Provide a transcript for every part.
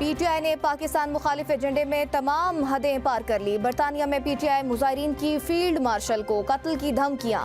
PTI ने पाकिस्तान मुखालिफ एजेंडे में तमाम हदें पार कर ली। बरतानिया में PTI मुजाहिरीन की फील्ड मार्शल को कत्ल की धमकियां।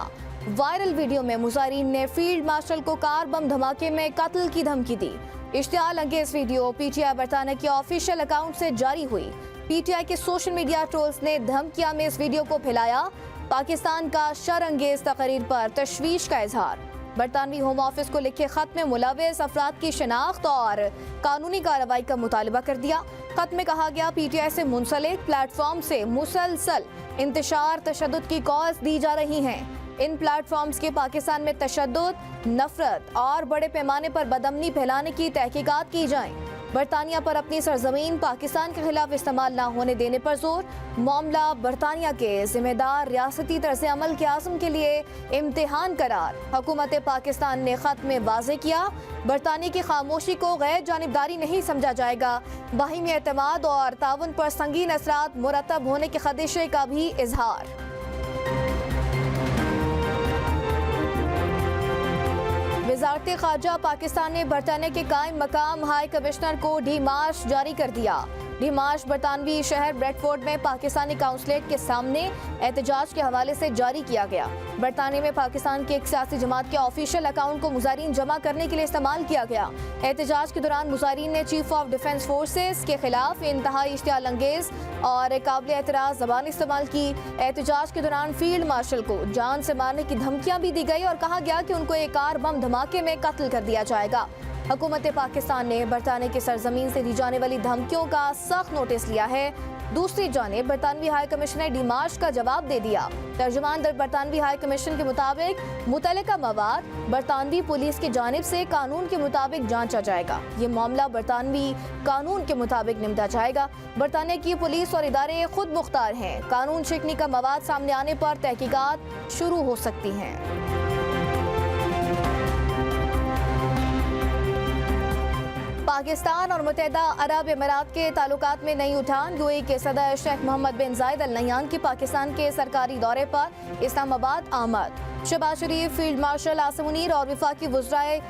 वायरल वीडियो में मुजाहिरीन ने फील्ड मार्शल को कार बम धमाके में कत्ल की धमकी दी। इश्तियाल अंगेज वीडियो PTI बरतानिया के ऑफिशियल अकाउंट से जारी हुई। PTI के सोशल मीडिया ट्रोल्स ने धमकियां में इस वीडियो को फैलाया। पाकिस्तान का शरअंगेज तकरीर पर तशवीश का इजहार। बरतानवी होम ऑफिस को लिखे खत में मुलविस अफराद की शिनाख्त और कानूनी कार्रवाई का मुतालबा कर दिया। खत में कहा गया PTI से मुंसलिक प्लेटफॉर्म से मुसलसल इंतशार तशद्दुद की कॉल्स दी जा रही हैं। इन प्लेटफॉर्म्स के पाकिस्तान में तशद्दुद, नफरत और बड़े पैमाने पर बदअमनी फैलाने की तहकीकात की जाएं। बरतानिया पर अपनी सरजमीन पाकिस्तान के खिलाफ इस्तेमाल न होने देने पर जोर। मामला बरतानिया के जिम्मेदार रियासती तर्ज अमल के आज़म के लिए इम्तिहान करार। हुकूमत पाकिस्तान ने खत में वाज़ेह किया, बरतानिया की खामोशी को गैर जानिबदारी नहीं समझा जाएगा। बाहिमी एतमाद और ताउन पर संगीन असरात मुरतब होने के खदशे का भी इजहार। वज़ारत ख़ारजा पाकिस्तान ने बरतानिया के कायम मकाम हाई कमिश्नर को डीमार्श जारी कर दिया। डीमार्श बरतानवी शहर ब्रेडफोर्ड में पाकिस्तानी काउंसलेट के सामने एहतजाज के हवाले से जारी किया गया। बरतानिया में पाकिस्तान के एक सियासी जमात के ऑफिशियल अकाउंट को मुजाहिरीन जमा करने के लिए इस्तेमाल किया गया। एहतजाज के दौरान मुजाहिरीन ने चीफ ऑफ डिफेंस फोर्सेस के खिलाफ इंतहाई इश्तियाल अंगेज और काबिल एतराज़ ज़बान इस्तेमाल की। एहतजाज के दौरान फील्ड मार्शल को जान से मारने की धमकियां भी दी गई और कहा गया कि उनको एक कार बम धमाके में कत्ल कर दिया जाएगा। हुकूमत पाकिस्तान ने बरतानिया की सरजमीन से दी जाने वाली धमकियों का सख्त नोटिस लिया है। दूसरी जानिब बरतानवी हाई कमीशन ने डीमार्श का जवाब दे दिया। तर्जुमान बरतानवी हाई कमीशन के मुताबिक मुतल्लिका मवाद बरतानवी पुलिस की जानिब से कानून के मुताबिक जांचा जाएगा। ये मामला बरतानवी कानून के मुताबिक निपटा जाएगा। बरतानिया की पुलिस और इदारे खुद मुख्तार हैं। कानून शिकनी का मवाद सामने आने पर तहकीकात शुरू हो सकती हैं। पाकिस्तान और मुत्तहिदा अरब अमीरात के ताल्लुकात में नई उठान। UAE के सदर शेख मोहम्मद बिन जायद अल नह्यान की पाकिस्तान के सरकारी दौरे पर इस्लामाबाद आमद। शहबाज शरीफ, फील्ड मार्शल आसिम मुनीर और वफाकी वज़राए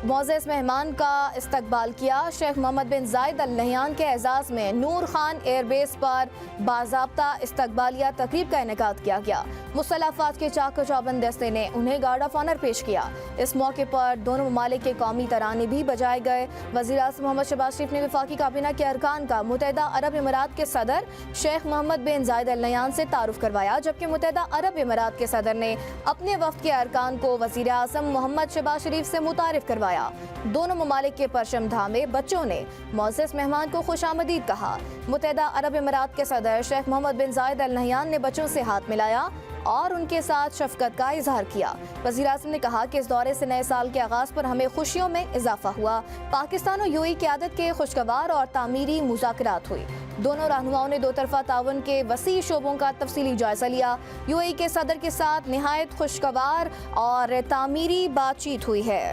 मोअज़्ज़ज़ मेहमान का इस्तकबाल किया। शेख मोहम्मद बिन जायद अल नह्यान के एजाज़ में नूर खान एयरबेस पर बाज़ाब्ता इस्तकबालिया तकरीब का इनेकाद किया गया। मुसल्लह अफ़वाज के चाक चौबंद दस्ते ने उन्हें गार्ड ऑफ ऑनर पेश किया। इस मौके पर दोनों ममालिक के कौमी तराने भी बजाए गए। वज़ीर आज़म मोहम्मद शहबाज शरीफ ने वफाकी काबीना के अरकान का मुत्तहिदा अरब अमीरात के सदर शेख मोहम्मद बिन जायद अल नह्यान से तारुफ करवाया, जबकि मुत्तहिदा अरब अमीरात के सदर ने अपने वफ़द के अरकान को वज़ीर आज़म मोहम्मद शहबाज शरीफ से मुतारिफ करवाया। दोनों ममालिक के परचम धामे बच्चों ने मुअज़्ज़ज़ मेहमान को खुशामदीद कहा। मुत्तहिदा अरब अमीरात के सदर शेख मोहम्मद बिन जायद अल नह्यान ने बच्चों से हाथ मिलाया और उनके साथ शफकत का इजहार किया। वज़ीर आज़म ने कहा कि इस दौरे से नए साल के आगाज़ पर हमें खुशियों में इजाफा हुआ। पाकिस्तान और UAE क़यादत के खुशगवार और तामीरी मुज़ाकरात हुई। दोनों रहनुमाओं ने दो तरफ़ा ताउन के वसी शोबों का तफसीली जायजा लिया। UAE के सदर के साथ निहायत खुशगवार और तामीरी बातचीत हुई है।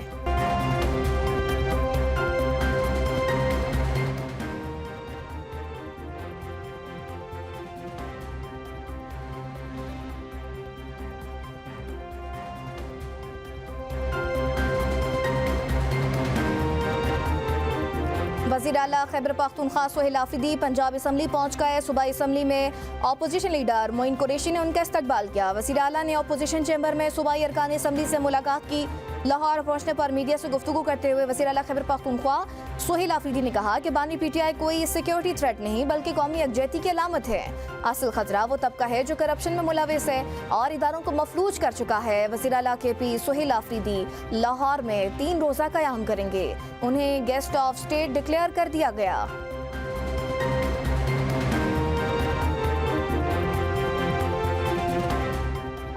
वज़ीर आला खैबर पख्तूनख्वा सोहेल आफरीदी पंजाब असम्बली पहुंच गए। सूबाई असम्बली में अपोजिशन लीडर मोइन कुरैशी ने उनका इस्तकबाल किया। वज़ीर आला ने अपोजिशन चैम्बर में सूबाई अरकान असम्बली से मुलाकात की। लाहौर पहुंचने पर मीडिया से गुफ्तगू करते हुए वज़ीर आला खैबर पख्तूनख्वा सोहेल आफरीदी ने कहा कि बानी PTI कोई सिक्योरिटी थ्रेट नहीं बल्कि कौमी यकजहती की अलामत है। असल खतरा वो तबका है जो करप्शन में मुलविस है और इदारों को मफलूज कर चुका है। वज़ीर आला KP सोहेल आफरीदी लाहौर में 3 रोज़ा क़याम करेंगे। उन्हें गेस्ट ऑफ स्टेट डिक्लेयर कर दिया गया।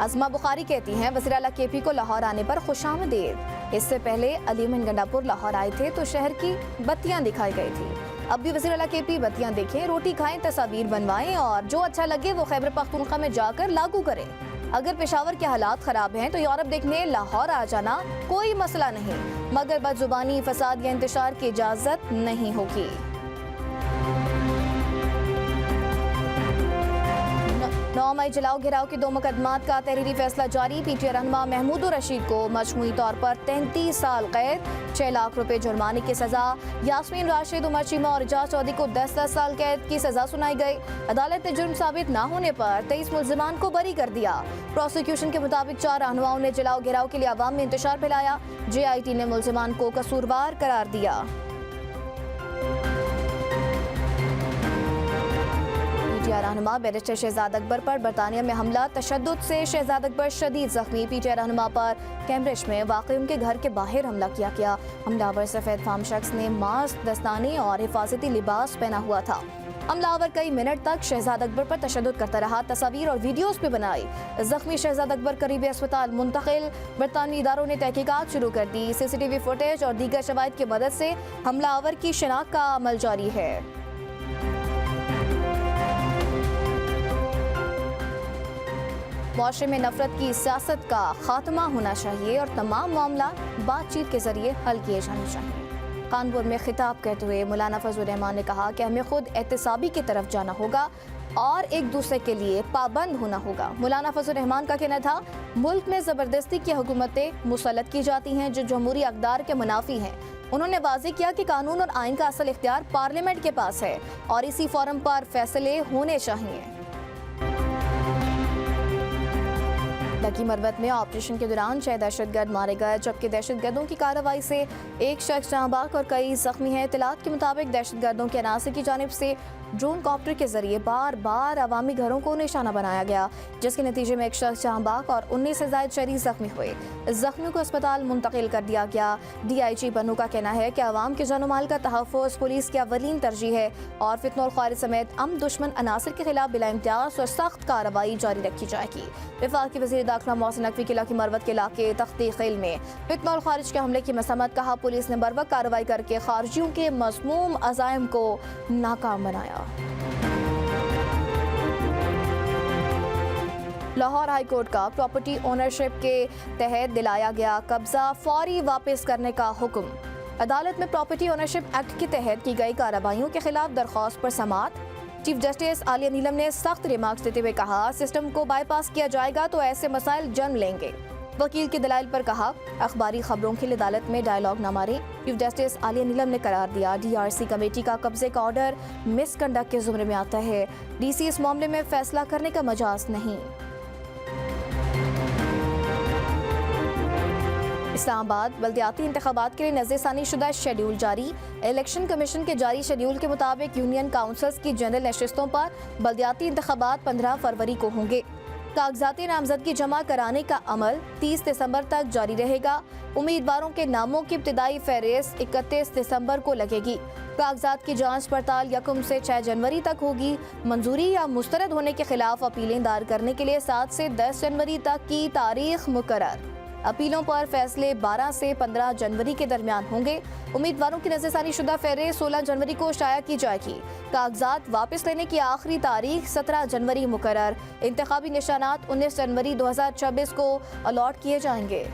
अज़मा बुखारी कहती हैं वज़ीर आला KP को लाहौर आने पर खुशामदीद। इससे पहले अलीमन गंडापुर लाहौर आए थे तो शहर की बत्तियां दिखाई गई थी। अब भी वज़ीर आला KP बत्तियां देखें, रोटी खाएं, तस्वीर बनवाएं और जो अच्छा लगे वो खैबर पख्तूनख्वा में जाकर लागू करें। अगर पेशावर के हालात ख़राब हैं तो यूरोप देखने लाहौर आ जाना कोई मसला नहीं, मगर बदजुबानी, फसाद या इंतशार की इजाज़त नहीं होगी। टॉमाई जलाओ घिराव के 2 मुकदमात का तहरीरी फैसला जारी। पीटीआई रहनुमा महमूद रशीद को मजमूई तौर पर 33 साल कैद, 6 लाख रुपए जुर्माने की सजा। यास्मीन राशिद, उमर चीमा और एजाज चौधरी को 10-10 साल कैद की सजा सुनाई गई। अदालत ने जुर्म साबित न होने पर 23 मुल्जिमान को बरी कर दिया। प्रोसिक्यूशन के मुताबिक 4 रहनुमाओं ने जलाओ घिराव के लिए अवाम में इंतशार फैलाया। JIT ने मुल्जिमान को कसूरवार करार दिया। रहनुमा बैरिस्टर शहजाद अकबर पर बरतानिया में हमला, तशद्दुद से शहजाद अकबर शदीद जख्मी। पीटीआई रहनुमा पर कैम्ब्रिज में वाक़ई उनके घर के बाहर हमला किया गया। हमलावर सफ़ेद फाम शख्स ने मास्क, दस्ताने और हिफाजती लिबास पहना हुआ था। हमलावर कई मिनट तक शहजाद अकबर पर तशद्दुद करता रहा, तस्वीर और वीडियोस भी बनाई। जख्मी शहजाद अकबर करीबी अस्पताल मुंतकिल। बरतानवी इदारों ने तहकीकात शुरू कर दी। CCTV फुटेज और दीगर शवाहिद की मदद से हमलावर की शिनाख्त का अमल जारी है। मुआशरे में नफरत की सियासत का खात्मा होना चाहिए और तमाम मामला बातचीत के जरिए हल किए जाने चाहिए। कानपुर में खिताब करते हुए मौलाना फजल रहमान ने कहा कि हमें खुद एहतसाबी की तरफ जाना होगा और एक दूसरे के लिए पाबंद होना होगा। मौलाना फजल रहमान का कहना था, मुल्क में ज़बरदस्ती की हुकूमतें मुसल्लत की जाती हैं जो जमहूरी अक़दार के मुनाफी हैं। उन्होंने वाज़ेह किया कि कानून और आइन का असल इख्तियार पार्लियामेंट के पास है और इसी फोरम पर फैसले होने चाहिए। लकी मरवत में ऑपरेशन के दौरान 6 दहशतगर्द मारे गए, जबकि दहशतगर्दों की कार्रवाई से एक शख्स जहां बाग और कई जख्मी हैं। इत्तलात के मुताबिक दहशतगर्दों के अनासर की जानिब से ड्रोन कॉप्टर के जरिए बार बार अवामी घरों को निशाना बनाया गया, जिसके नतीजे में एक शख्स जहां बाग और 19 से ज़ायद शहरी जख्मी हुए। जख्मियों को अस्पताल मुंतकिल कर दिया गया। DIG बन्नू का कहना है कि अवाम के जान माल का तहफ़्फ़ुज़ पुलिस की अवलीन तरजीह है और फितना और ख़वारिज समेत दुश्मन अनासर के खिलाफ बिला इम्तियाज़ और सख्त कार्रवाई जारी रखी जाएगी। वफाकी वज़ीर दाखिला मोहसिन नकवी के लकी मरवत के इलाके तख्ती में फितना और ख़ारिज के हमले की मसम्मत। कहा, पुलिस ने बरवक्त कार्रवाई करके खारजियों के मज़मूम अज़ाइम को नाकाम बनाया। लाहौर हाई कोर्ट का प्रॉपर्टी ओनरशिप के तहत दिलाया गया कब्जा फौरी वापस करने का हुक्म। अदालत में प्रॉपर्टी ओनरशिप एक्ट के तहत की गई कार्रवाइयों के खिलाफ दरख्वास्त पर समाअत। चीफ जस्टिस आलिया नीलम ने सख्त रिमार्क्स देते हुए कहा, सिस्टम को बाईपास किया जाएगा तो ऐसे मसाइल जन्म लेंगे। वकील के दलाइल पर कहा, अखबारी खबरों के लिए अदालत में डायलॉग न मारे। चीफ जस्टिस आलिया नीलम ने करार दिया, DRC कमेटी का कब्जे का ऑर्डर मिसकंडक्ट के जुमरे में आता है। DC इस मामले में फैसला करने का मजाज नहीं। इस्लामाबाद बल्दियाती इंतखाबात के लिए नज़रसानी शुदा शेड्यूल जारी। इलेक्शन कमीशन के जारी शेड्यूल के मुताबिक यूनियन काउंसिल्स की जनरल नशिस्तों पर बल्दियाती इंतखाबात 15 फरवरी को होंगे। कागजाती नामजदगी जमा कराने का अमल 30 दिसंबर तक जारी रहेगा। उम्मीदवारों के नामों की इब्तिदाई फहरिस्त 31 दिसंबर को लगेगी। कागजात की जांच पड़ताल 1 से 6 जनवरी तक होगी। मंजूरी या मुस्तरद होने के खिलाफ अपीलें दायर करने के लिए 7 से 10 जनवरी तक की तारीख मुकर्रर। अपीलों पर फैसले 12 से 15 जनवरी के दरमियान होंगे। उम्मीदवारों की नज़रसानी शुदा फहरिस्त 16 जनवरी को शाया की जाएगी। कागजात वापस लेने की आखिरी तारीख 17 जनवरी मुकर्रर। इंतखाबी निशानात 19 जनवरी 2024 को अलॉट किए जाएंगे।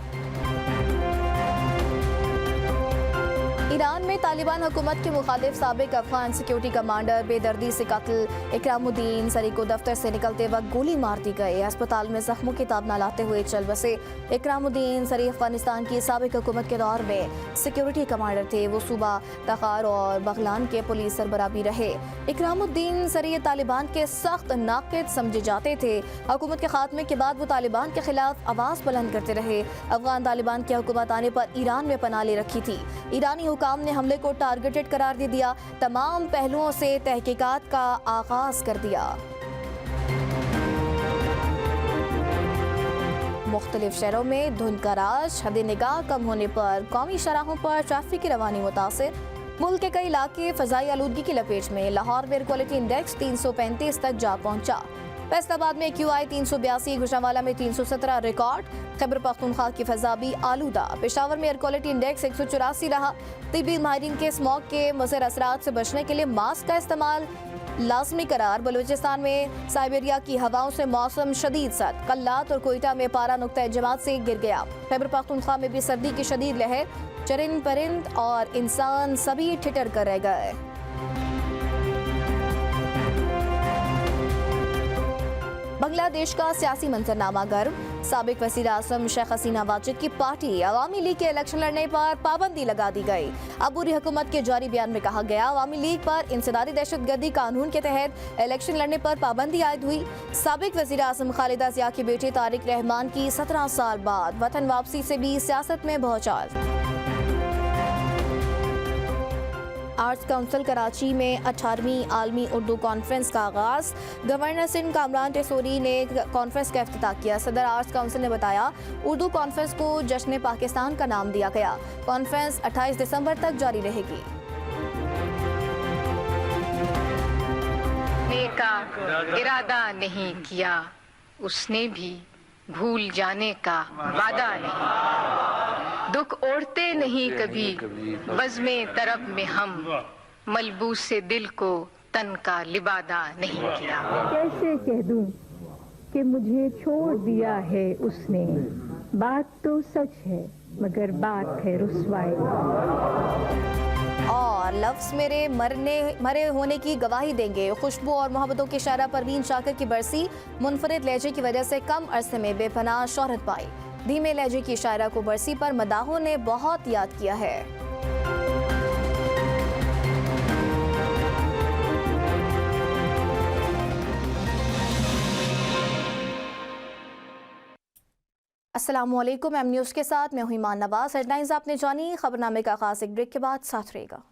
ईरान में तालिबान हुकूमत के मुखालिफ साबिक अफगान सिक्योरिटी कमांडर बेदर्दी से कत्ल। इकरामुद्दीन सरी को दफ्तर से निकलते वक्त गोली मार दी गई। अस्पताल में जख्मों की ताब न लाते हुए चल बसे। इकरामुद्दीन सरी अफगानिस्तान की साबिक हुकूमत के दौर में सिक्योरिटी कमांडर थे। वो सूबा तखार और बगलान के पुलिस सरबराह भी रहे। इकरामुद्दीन सरी तालिबान के सख्त नाक़िद समझे जाते थे। हुकूमत के खात्मे के बाद वो तालिबान के खिलाफ आवाज़ बुलंद करते रहे। अफगान तालिबान की हुकूमत आने पर ईरान में पनाह ले रखी थी। ईरानी हुकाम ने हमले को टारगेटेड करार दे दिया। तमाम पहलुओं से तहकीकात का आगाज कर दिया। मुख्तलिफ शहरों में धुंध का राज, हद निगाह कम होने पर कौमी शराहों पर ट्रैफिक की रवानी मुतासिर। मुल्क के कई इलाके फजाई आलूदगी की लपेट में। लाहौर में एयर क्वालिटी इंडेक्स 335 तक जा पहुंचा। फैसलाबाद में QI 382, गुजरांवाला में 317 रिकॉर्ड। खैबर पख्तूनख्वा की फजा भी आलूदा। पेशावर में एयर क्वालिटी इंडेक्स 184 रहा। तिब्बी माहिरीन के स्मॉग के मुज़र असरात से बचने के लिए मास्क का इस्तेमाल लाजमी करार। बलूचिस्तान में साइबेरिया की हवाओं से मौसम शदीद सर्द। कल्लात और कोयटा में पारा नुक्ता जमात से गिर गया। खैबर पख्तूनख्वा में भी सर्दी की शदीद लहर। चरिंद परिंद और इंसान सभी ठिठर कर रह गए। बांग्लादेश का सियासी मंजरनामा गर्म। साबिक वज़ीर आज़म शेख हसीना वाजिद की पार्टी अवामी लीग के इलेक्शन लड़ने पर पाबंदी लगा दी गई। अबूरी हुकूमत के जारी बयान में कहा गया, अवामी लीग पर इंसदादी दहशतगर्दी कानून के तहत इलेक्शन लड़ने पर पाबंदी आयद हुई। साबिक वज़ीर आज़म खालिदा जिया के बेटे तारिक रहमान की 17 साल बाद वतन वापसी से भी सियासत में भौचाल। आर्ट्स काउंसिल कराची में 18वीं आलमी उर्दू कॉन्फ्रेंस का आगाज़। गवर्नर सिंध कामरान टेसोरी ने कॉन्फ्रेंस का इफ्तिताह किया। सदर आर्ट्स काउंसिल ने बताया, उर्दू कॉन्फ्रेंस को जश्न पाकिस्तान का नाम दिया गया। कॉन्फ्रेंस 28 दिसंबर तक जारी रहेगी। का इरादा नहीं किया, उसने भी भूल जाने का वादा नहीं। दुख ओढ़ते नहीं कभी बज़्मे तरब में हम, मलबूस से दिल को तन का लिबादा नहीं किया। कैसे कह दूं कि मुझे छोड़ दिया है उसने, बात तो सच है मगर बात है रुस्वाई। और लफ्ज़ मेरे मरे होने की गवाही देंगे। खुशबू और मोहब्बतों की शायरा परवीन शाकिर की बरसी। मुनफरिद लहजे की वजह से कम अरसे में बेपनाह शोहरत पाई। धीमे लहजे की शायरा को बरसी पर मदाहों ने बहुत याद किया है। अस्सलामुअलैकुम, एम न्यूज़ के साथ मैं हूं ईमान नवाज। हेडलाइंस आपने जानी। खबरनामे का आगाज़ एक ब्रेक के बाद साथ रहेगा।